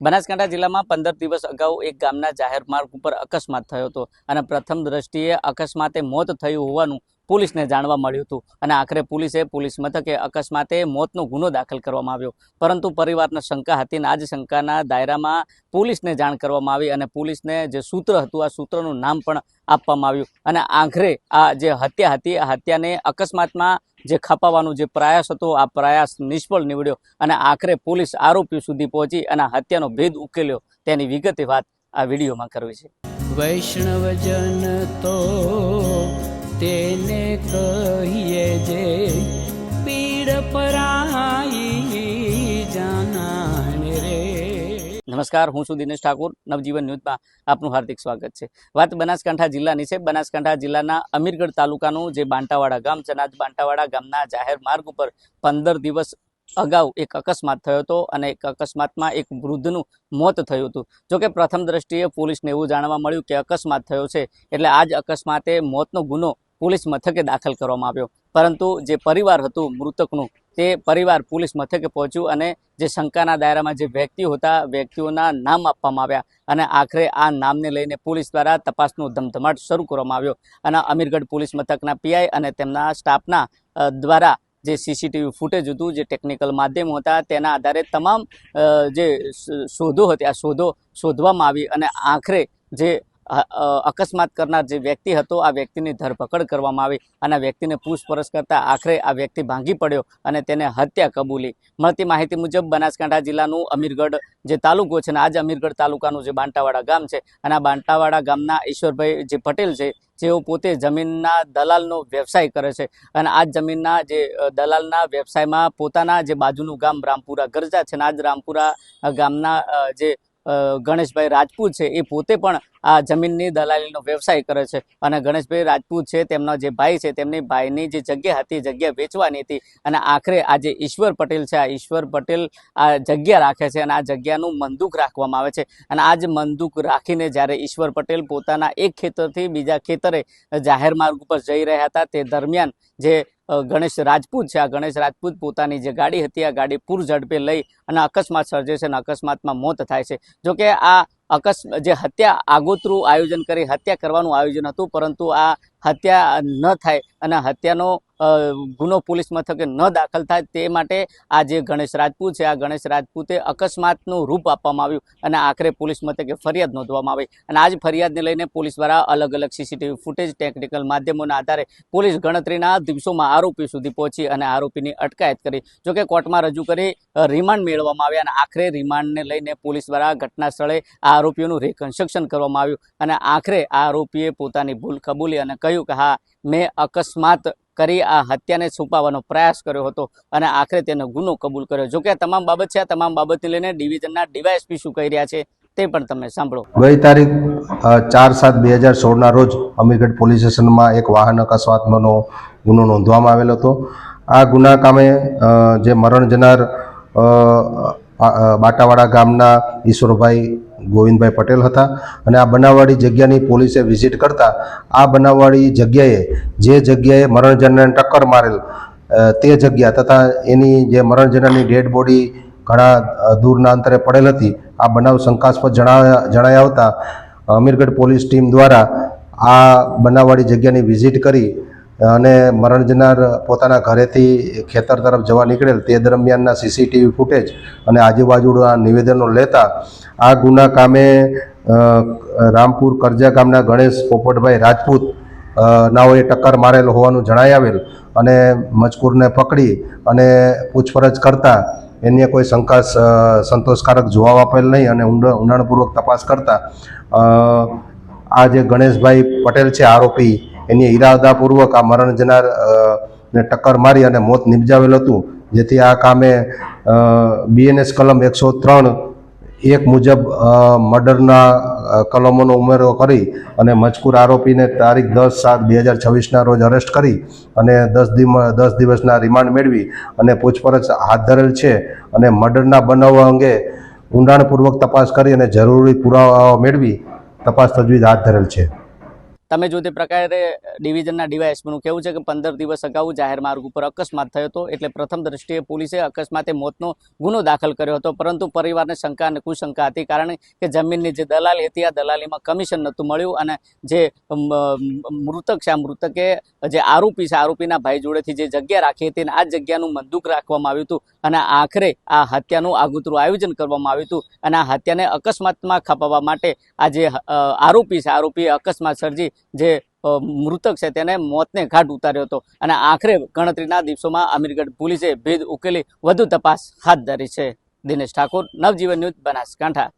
બનાસકાંઠા જિલ્લામાં 15 દિવસ અગાઉ એક ગામના જાહેર માર્ગ ઉપર અકસ્માત થયો હતો અને પ્રથમ દ્રષ્ટિએ અકસ્માતે મોત થયું હોવાનું પોલીસને જાણવા મળ્યું હતું અને આખરે પોલીસ મથકે અકસ્માતે મોતનો ગુનો દાખલ કરવામાં આવ્યો, પરંતુ પરિવારને શંકા હતી અને આ જ શંકાના દાયરામાં પોલીસને જાણ કરવામાં આવી અને પોલીસને જે સૂત્ર હતું આ સૂત્રનું નામ પણ આપવામાં આવ્યું અને આખરે આ જે હત્યા હતી આ હત્યાને અકસ્માતમાં જે ખપાવવાનો જે પ્રયાસ હતો આ પ્રયાસ નિષ્ફળ નીવડ્યો અને આખરે પોલીસ આરોપીઓ સુધી પહોંચી અને હત્યાનો ભેદ ઉકેલ્યો તેની વિગતે વાત આ વિડીયોમાં કરવી છે। વૈષ્ણવજન તો તેને કહીએ જે પીડ પરાઈ જાનાને રે। નમસ્કાર, હું છું દિનેશ ઠાકોર, નવજીવન ન્યૂઝમાં આપનું હાર્દિક સ્વાગત છે। વાત બનાસકાંઠા જિલ્લાની છે। બનાસકાંઠા જિલ્લાના અમીરગઢ તાલુકાનું જે બાંટાવાડા ગામ છે, બાંટાવાડા ગામના જાહેર માર્ગ ઉપર 15 દિવસ અગાઉ એક અકસ્માત થયો હતો અને એક અકસ્માતમાં એક વૃદ્ધનું મોત થયું હતું। જોકે પ્રથમ દ્રષ્ટિએ પોલીસને એવું જાણવા મળ્યું કે અકસ્માત થયો છે એટલે આ જ અકસ્માતે મોતનો ગુનો પોલીસ મથકે દાખલ કરવામાં આવ્યો, પરંતુ જે પરિવાર હતું મૃતકનું તે પરિવાર પોલીસ મથકે પહોંચ્યું અને જે શંકાના દાયરામાં જે વ્યક્તિઓ હતા વ્યક્તિઓના નામ આપવામાં આવ્યા અને આખરે આ નામને લઈને પોલીસ દ્વારા તપાસનો ધમધમાટ શરૂ કરવામાં આવ્યો અને અમીરગઢ પોલીસ મથકના પીઆઈ અને તેમના સ્ટાફના દ્વારા જે સીસીટીવી ફૂટેજ હતું, જે ટેકનિકલ માધ્યમો હતા તેના આધારે તમામ જે શોધો હતી આ શોધો શોધવામાં આવી અને આખરે જે અકસ્માત કરનાર જે વ્યક્તિ હતો આ વ્યક્તિની ધરપકડ કરવામાં આવી અને આ વ્યક્તિને પૂછપરછ કરતા આખરે આ વ્યક્તિ ભાંગી પડ્યો અને તેને હત્યા કબૂલી। મળતી માહિતી મુજબ બનાસકાંઠા જિલ્લાનું અમીરગઢ જે તાલુકો છે અને આ જ અમીરગઢ તાલુકાનું જે બાંટાવાડા ગામ છે અને આ બાંટાવાડા ગામના ઈશ્વરભાઈ જે પટેલ છે જેઓ પોતે જમીનના દલાલનો વ્યવસાય કરે છે અને આ જમીનના જે દલાલના વ્યવસાયમાં પોતાના જે બાજુનું ગામ રામપુરા ગરજા છે અને આ જ રામપુરા ગામના જે ગણેશભાઈ રાજપૂત છે એ પોતે પણ આ જમીનની દલાલીનો વ્યવસાય કરે છે અને ગણેશભાઈ રાજપૂત છે તેમના જે ભાઈ છે તેમની ભાઈની જે જગ્યા હતી જગ્યા વેચવાની હતી અને આખરે આ જે ઈશ્વર પટેલ છે આ ઈશ્વર પટેલ આ જગ્યા રાખે છે અને આ જગ્યાનું મંદુક રાખવામાં આવે છે અને આ જ મંદુક રાખીને જ્યારે ઈશ્વર પટેલ પોતાના એક ખેતરથી બીજા ખેતરે જાહેર માર્ગ ઉપર જઈ રહ્યા હતા તે દરમિયાન જે ગણેશ રાજપૂત છે આ ગણેશ રાજપૂત પોતાની જે ગાડી હતી આ ગાડી પૂર ઝડપે લઈ અને અકસ્માત સર્જે છે અને અકસ્માતમાં મોત થાય છે। જોકે આ જે હત્યા આગોતરું આયોજન કરી હત્યા કરવાનું આયોજન હતું, પરંતુ આ હત્યા ન થાય અને હત્યાનો ગુનો પોલીસ મથકે ન દાખલ થાય તે માટે આ જે ગણેશ રાજપૂત છે આ ગણેશ રાજપૂતે અકસ્માતનું રૂપ આપવામાં આવ્યું અને આખરે પોલીસ મથકે ફરિયાદ નોંધવામાં આવી અને આ જ ફરિયાદને લઈને પોલીસ દ્વારા અલગ અલગ સીસીટીવી ફૂટેજ ટેકનિકલ માધ્યમોના આધારે પોલીસ ગણતરીના દિવસોમાં આરોપી સુધી પહોંચી અને આરોપીની અટકાયત કરી। જોકે કોર્ટમાં રજૂ કરી રિમાન્ડ મેળવવામાં આવ્યા અને આખરે રિમાન્ડને લઈને પોલીસ દ્વારા ઘટના સ્થળે આ આરોપીઓનું રિકન્સ્ટ્રક્શન કરવામાં આવ્યું અને આખરે આ આરોપીએ પોતાની ભૂલ કબૂલી અને કહ્યું કે હા, મેં અકસ્માત કરી આ હત્યાને છુપાવવાનો પ્રયાસ કર્યો હતો અને આખરે તેનો ગુનો કબૂલ કર્યો। જોકે આ તમામ બાબત છે, આ તમામ બાબતને લઈને ડિવિઝનના ડીવાયએસપી શું કહી રહ્યા છે તે પણ તમે સાંભળો। ગઈ તારીખ 4/7/2016 રોજ અમીરગઢ પોલીસ સ્ટેશનમાં એક વાહન અકસ્માતનો ગુનો નોંધવામાં આવેલો હતો। આ ગુના કામે જે મરણ જનાર બાટાવાડા ગામના ઈશ્વરભાઈ ગોવિંદભાઈ પટેલ હતા અને આ બનાવવાળી જગ્યાની પોલીસે વિઝિટ કરતા આ બનાવવાળી જગ્યાએ જે જગ્યાએ મરણ જનારને ટક્કર મારેલ તે જગ્યા તથા એની જે મરણ જનારની ડેડ બોડી ઘણા દૂરના અંતરે પડેલ હતી આ બનાવ શંકાસ્પદ જણાઈ આવતા અમીરગઢ પોલીસ ટીમ દ્વારા આ બનાવવાળી જગ્યાની વિઝિટ કરી અને મરણ જનાર પોતાના ઘરેથી ખેતર તરફ જવા નીકળેલ તે દરમિયાનના સીસીટીવી ફૂટેજ અને આજુબાજુના નિવેદનો લેતા આ ગુના કામે રામપુર કરજા ગામના ગણેશ પોપટભાઈ રાજપૂત નાઓએ ટક્કર મારેલ હોવાનું જણાઈ આવેલ અને મજકૂરને પકડી અને પૂછપરછ કરતા એને કોઈ શંકા સંતોષકારક જવાબ આપેલ નહીં અને ઊંડાણપૂર્વક તપાસ કરતા આ જે ગણેશભાઈ પટેલ છે આરોપી એની ઈરાદાપૂર્વક આ મરણ જનાર ને ટક્કર મારી અને મોત નિપજાવેલ હતું, જેથી આ કામે BNS કલમ 103(1) મુજબ મર્ડરના કલમોનો ઉમેરો કરી અને મજકૂર આરોપીને તારીખ 10/7/2026ના રોજ અરેસ્ટ કરી અને 10 દિવસના રિમાન્ડ મેળવી અને પૂછપરછ હાથ ધરેલ છે અને મર્ડરના બનાવ અંગે ઊંડાણપૂર્વક તપાસ કરી અને જરૂરી પુરાવાઓ મેળવી તપાસ તજવીજ હાથ ધરેલ છે। તમે જો તે પ્રકારે ડિવિઝનના ડીવાયએસપીનું કહેવું છે કે 15 દિવસ અગાઉ જાહેર માર્ગ ઉપર અકસ્માત થયો હતો, એટલે પ્રથમ દ્રષ્ટિએ પોલીસે અકસ્માતે મોતનો ગુનો દાખલ કર્યો હતો, પરંતુ પરિવારને શંકા અને કુશંકા હતી, કારણ કે જમીનની જે દલાલી હતી આ દલાલીમાં કમિશન નહોતું મળ્યું, અને જે મૃતક છે આ મૃતકે જે આરોપી છે આરોપીના ભાઈ જોડેથી જે જગ્યા રાખી હતી આ જગ્યાનું મંદુક રાખવામાં આવ્યું હતું, અને આખરે આ હત્યાનું આગોતરું આયોજન કરવામાં આવ્યું હતું, અને આ હત્યાને અકસ્માતમાં ખપાવવા માટે આ જે આરોપી છે આરોપીએ અકસ્માત સર્જી જે મૃતક છે તેને મોતને ઘાટ ઉતાર્યો હતો, અને આખરે ગણતરીના દિવસોમાં અમીરગઢ પોલીસે ભેદ ઉકેલી વધુ તપાસ હાથ ધરી છે. દિનેશ ઠાકોર, નવજીવન ન્યૂઝ, બનાસકાંઠા.